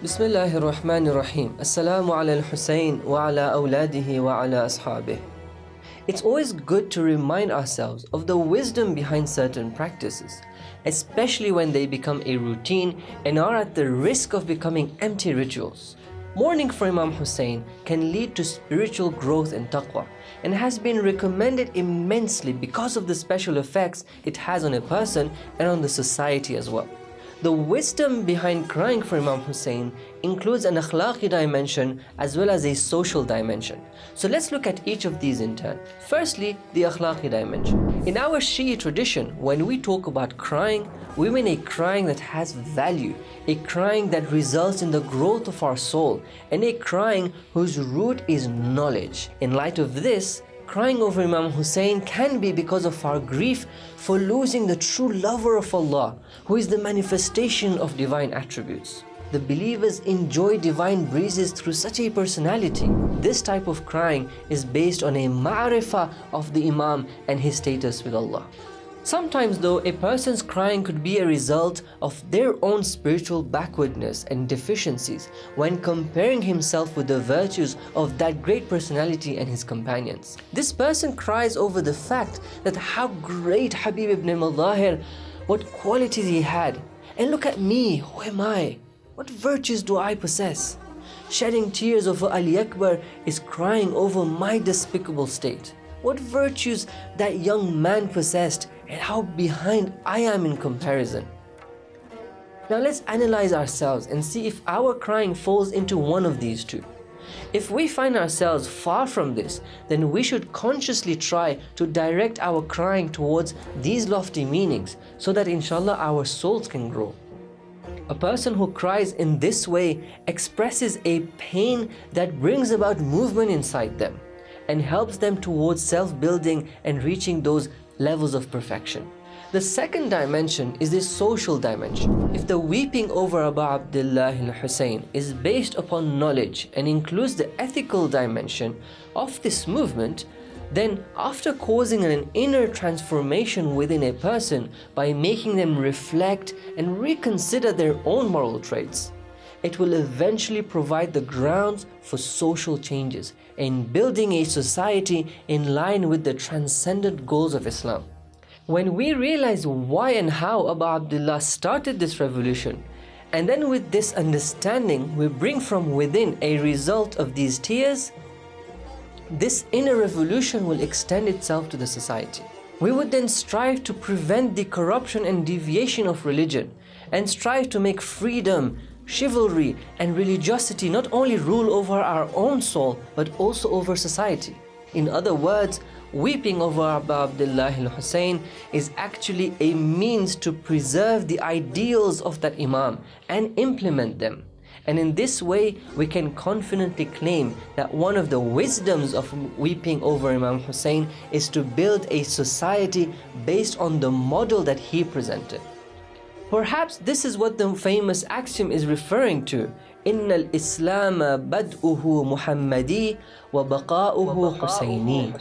Bismillahir Rahmanir Rahim. Assalamu ala al-Husayn wa ala awladihi wa ala ashabih. It's always good to remind ourselves of the wisdom behind certain practices, especially when they become a routine and are at the risk of becoming empty rituals. Mourning for Imam Hussein can lead to spiritual growth and taqwa, and has been recommended immensely because of the special effects it has on a person and on the society as well. The wisdom behind crying for Imam Hussein includes an akhlaqi dimension as well as a social dimension. So let's look at each of these in turn. Firstly, the akhlaqi dimension. In our Shia tradition, when we talk about crying, we mean a crying that has value, a crying that results in the growth of our soul, and a crying whose root is knowledge. In light of this, crying over Imam Hussein can be because of our grief for losing the true lover of Allah, who is the manifestation of divine attributes. The believers enjoy divine breezes through such a personality. This type of crying is based on a ma'rifah of the Imam and his status with Allah. Sometimes though, a person's crying could be a result of their own spiritual backwardness and deficiencies when comparing himself with the virtues of that great personality and his companions. This person cries over the fact that how great Habib ibn al-Zahir, what qualities he had. And look at me, who am I? What virtues do I possess? Shedding tears over Ali Akbar is crying over my despicable state. What virtues that young man possessed, and how behind I am in comparison. Now let's analyze ourselves and see if our crying falls into one of these two. If we find ourselves far from this, then we should consciously try to direct our crying towards these lofty meanings so that inshallah our souls can grow. A person who cries in this way expresses a pain that brings about movement inside them and helps them towards self-building and reaching those levels of perfection. The second dimension is the social dimension. If the weeping over Abu Abdullah al-Hussein is based upon knowledge and includes the ethical dimension of this movement, then after causing an inner transformation within a person by making them reflect and reconsider their own moral traits, it will eventually provide the grounds for social changes and building a society in line with the transcendent goals of Islam. When we realize why and how Abu Abdullah started this revolution, and then with this understanding we bring from within a result of these tears, this inner revolution will extend itself to the society. We would then strive to prevent the corruption and deviation of religion, and strive to make freedom, chivalry and religiosity not only rule over our own soul but also over society. In other words, weeping over Abu Abdullah al-Hussein is actually a means to preserve the ideals of that Imam and implement them. And in this way, we can confidently claim that one of the wisdoms of weeping over Imam Hussein is to build a society based on the model that he presented. Perhaps this is what the famous axiom is referring to. إن الإسلام بدؤه محمدي وبقاؤه حسيني.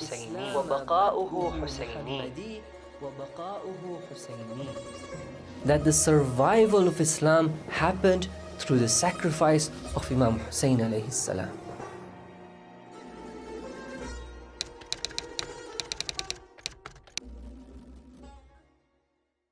That the survival of Islam happened through the sacrifice of Imam Hussein alayhi salam.